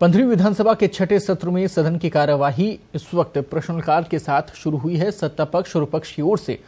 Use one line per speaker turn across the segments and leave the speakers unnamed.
15वीं विधानसभा के छठे सत्र में सदन की कार्यवाही इस वक्त प्रश्नकाल के साथ शुरू हुई है। सत्ता पक्ष और विपक्ष की ओर से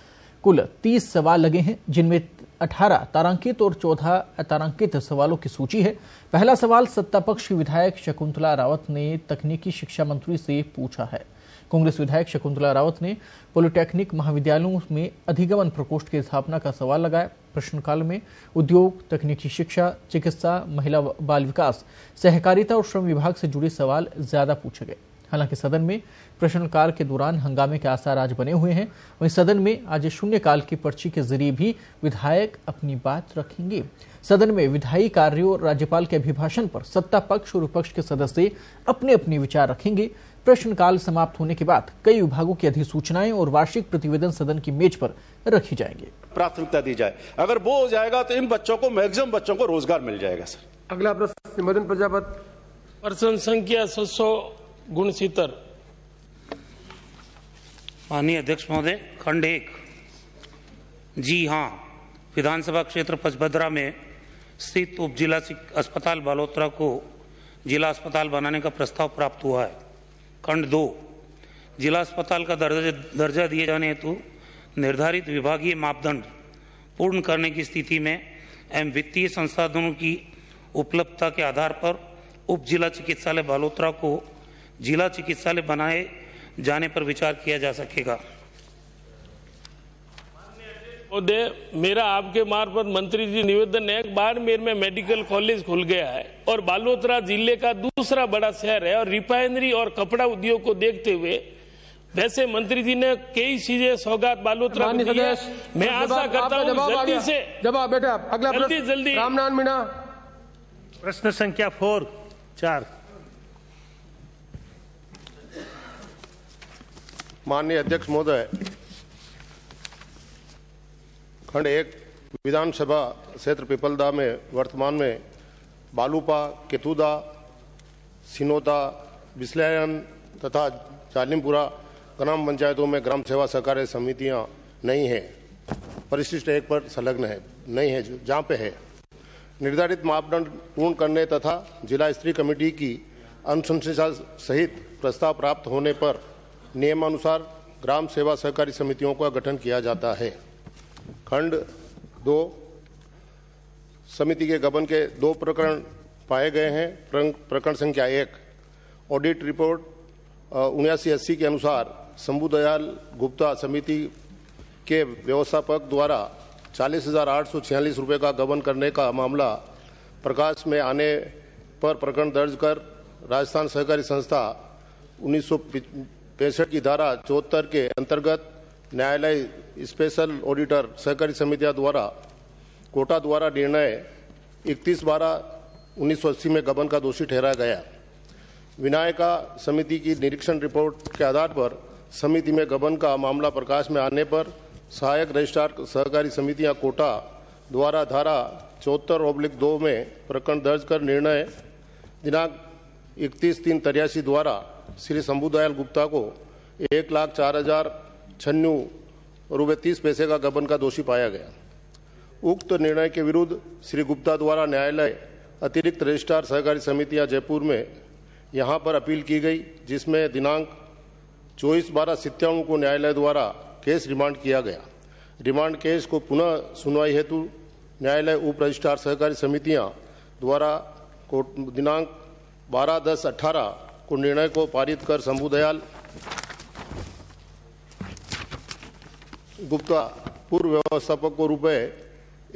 कुल 30 सवाल लगे हैं, जिनमें 18 तारांकित और 14 अतारांकित सवालों की सूची है। पहला सवाल सत्ता पक्ष की विधायक शकुंतला रावत ने तकनीकी शिक्षा मंत्री से पूछा है। कांग्रेस विधायक शकुंतला रावत ने पॉलिटेक्निक महाविद्यालयों में अधिगमन प्रकोष्ठ की स्थापना का सवाल लगाया। प्रश्नकाल में उद्योग, तकनीकी शिक्षा, चिकित्सा, महिला बाल विकास, सहकारिता और श्रम विभाग से जुड़े सवाल ज्यादा पूछे गए। हालांकि सदन में प्रश्नकाल के दौरान हंगामे के आसार आज बने हुए हैं। वहीं सदन में आज शून्यकाल की पर्ची के जरिए भी विधायक अपनी बात रखेंगे। सदन में विधायी कार्यों और राज्यपाल के अभिभाषण पर सत्ता पक्ष और विपक्ष के सदस्य अपने अपने विचार रखेंगे। प्रश्नकाल समाप्त होने के बाद कई विभागों की अधिसूचनाएं और वार्षिक प्रतिवेदन सदन की मेज पर रखी जाएंगी।
प्राथमिकता दी जाए, अगर वो हो जाएगा तो इन बच्चों को, मैक्सिमम बच्चों को रोजगार मिल जाएगा। सर
अगला प्रश्न मदन प्रजापति,
प्रश्न संख्या 769।
माननीय अध्यक्ष महोदय, खंड 1। जी हां, विधानसभा क्षेत्र पचभद्रा में स्थित उप जिला अस्पताल बालोतरा को जिला अस्पताल बनाने का प्रस्ताव प्राप्त हुआ है। खंड 2, जिला अस्पताल का दर्जा दिए जाने हेतु निर्धारित विभागीय मापदंड पूर्ण करने की स्थिति में एवं वित्तीय संसाधनों की उपलब्धता के आधार पर उप जिला चिकित्सालय बालोतरा को जिला चिकित्सालय बनाए जाने पर विचार किया जा सकेगा।
मेरा आपके मार्फत मंत्री जी निवेदन है, बाड़मेर में मेडिकल कॉलेज खुल गया है और बालोतरा जिले का दूसरा बड़ा शहर है और रिफाइनरी और कपड़ा उद्योग को देखते हुए वैसे मंत्री जी ने कई चीजें सौगात बालोतरा को दी है। मैं आशा करता हूं जल्दी से
जवाब। बेटा अगला प्रश्न
जल्दी।
रामनारायण मीणा,
प्रश्न संख्या 4।
माननीय अध्यक्ष महोदय, खंड 1 विधानसभा क्षेत्र पिपलदा में वर्तमान में बालूपा, केतुदा, सिनोदा, बिस्लायन तथा जालिमपुरा ग्राम पंचायतों में ग्राम सेवा सहकारी समितियां नहीं हैं। परिशिष्ट 1 पर संलग्न है, नहीं है, जहां पे है। निर्धारित मापदंड पूर्ण करने तथा जिला स्तरीय कमेटी की अनुशंसा सहित प्रस्ताव प्राप्त होने पर नियमानुसार ग्राम सेवा सहकारी समितियों का गठन किया जाता है। खंड 2 समिति के गठन के 2 प्रकरण पाए गए हैं। प्रकरण संख्या 1 ऑडिट रिपोर्ट 7980 के अनुसार शंभुदयाल गुप्ता समिति के व्यवस्थापक द्वारा 40,846 रुपये का गबन करने का मामला प्रकाश में आने पर प्रकरण दर्ज कर राजस्थान सहकारी संस्था 1965 की धारा 74 के अंतर्गत न्यायालय स्पेशल ऑडिटर सहकारी समितियां द्वारा कोटा द्वारा निर्णय 31/12/1980 में गबन का दोषी ठहराया गया। विनायका समिति की निरीक्षण रिपोर्ट के आधार पर समिति में गबन का मामला प्रकाश में आने पर सहायक रजिस्ट्रार सहकारी समितियां कोटा द्वारा धारा 74/2 में प्रकरण दर्ज कर निर्णय दिनांक 31/3/83 द्वारा श्री शंभुदयाल गुप्ता को 1,04,096 रुपये 30 पैसे का गबन का दोषी पाया गया। उक्त निर्णय के विरुद्ध श्री गुप्ता द्वारा न्यायालय अतिरिक्त रजिस्ट्रार सहकारी समितियां जयपुर में यहां पर अपील की गई, जिसमें दिनांक 24/12/97 को न्यायालय द्वारा केस रिमांड किया गया। रिमांड केस को पुनः सुनवाई हेतु न्यायालय उप रजिस्ट्रार सहकारी समितियां द्वारा दिनांक 12/10/18 को निर्णय को पारित कर शंभुदयाल गुप्ता पूर्व व्यवस्थापक को रुपये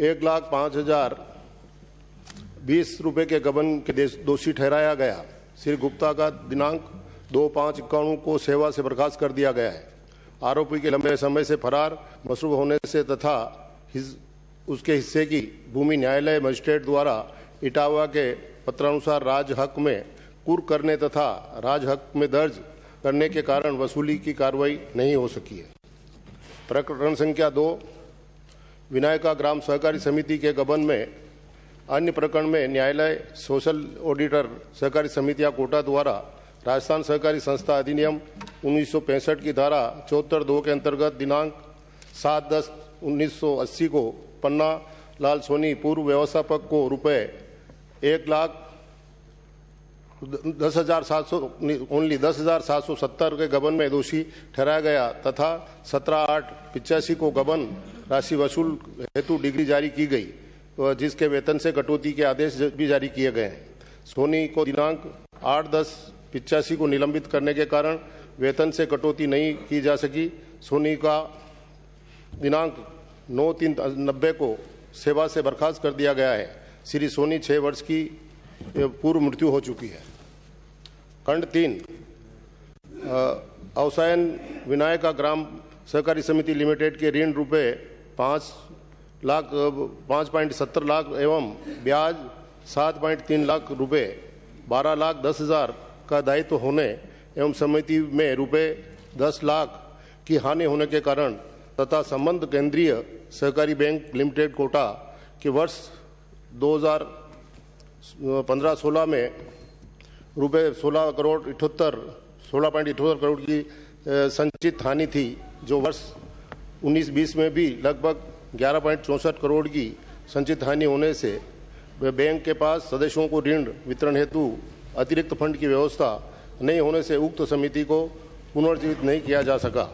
1,05,020 रुपये के गबन के दोषी ठहराया गया। श्री गुप्ता का दिनांक 2/5/91 को सेवा से बर्खास्त कर दिया गया है। आरोपी के लंबे समय से फरार मसरूफ होने से तथा उसके हिस्से की भूमि न्यायालय मजिस्ट्रेट द्वारा इटावा के पत्रानुसार राज हक में कुर्क करने तथा राज हक में दर्ज करने के कारण वसूली की कार्रवाई नहीं हो सकी है। प्रकरण संख्या 2 विनायका ग्राम सहकारी समिति के गबन में अन्य प्रकरण में न्यायालय सोशल ऑडिटर सहकारी समितियां कोटा द्वारा राजस्थान सहकारी संस्था अधिनियम 1965 की धारा 74(2) के अंतर्गत दिनांक 7/10/1980 को पन्ना लाल सोनी पूर्व व्यवस्थापक को रुपये 10,770 के गबन में दोषी ठहराया गया तथा 17/8/85 को गबन राशि वसूल हेतु डिग्री जारी की गई, जिसके वेतन से कटौती के आदेश भी जारी किए गए हैं। सोनी को दिनांक 8/10/85 को निलंबित करने के कारण वेतन से कटौती नहीं की जा सकी। सोनी का दिनांक 9/3/90 को सेवा से बर्खास्त कर दिया गया है। श्री सोनी 6 वर्ष की पूर्व मृत्यु हो चुकी है। खंड 3 अवसायन विनायका ग्राम सहकारी समिति लिमिटेड के ऋण रुपए 5.70 लाख एवं ब्याज 7.3 लाख रुपए 12,10,000 का दायित्व होने एवं समिति में रुपए 10 लाख की हानि होने के कारण तथा संबंध केंद्रीय सहकारी बैंक लिमिटेड कोटा के वर्ष 2015-16 में रुपए 16.78 करोड़ की संचित हानि थी, जो वर्ष 19-20 में भी लगभग 11.64 करोड़ की संचित हानि होने से बैंक के पास सदस्यों को ऋण वितरण हेतु अतिरिक्त फंड की व्यवस्था नहीं होने से उक्त समिति को पुनर्जीवित नहीं किया जा सका।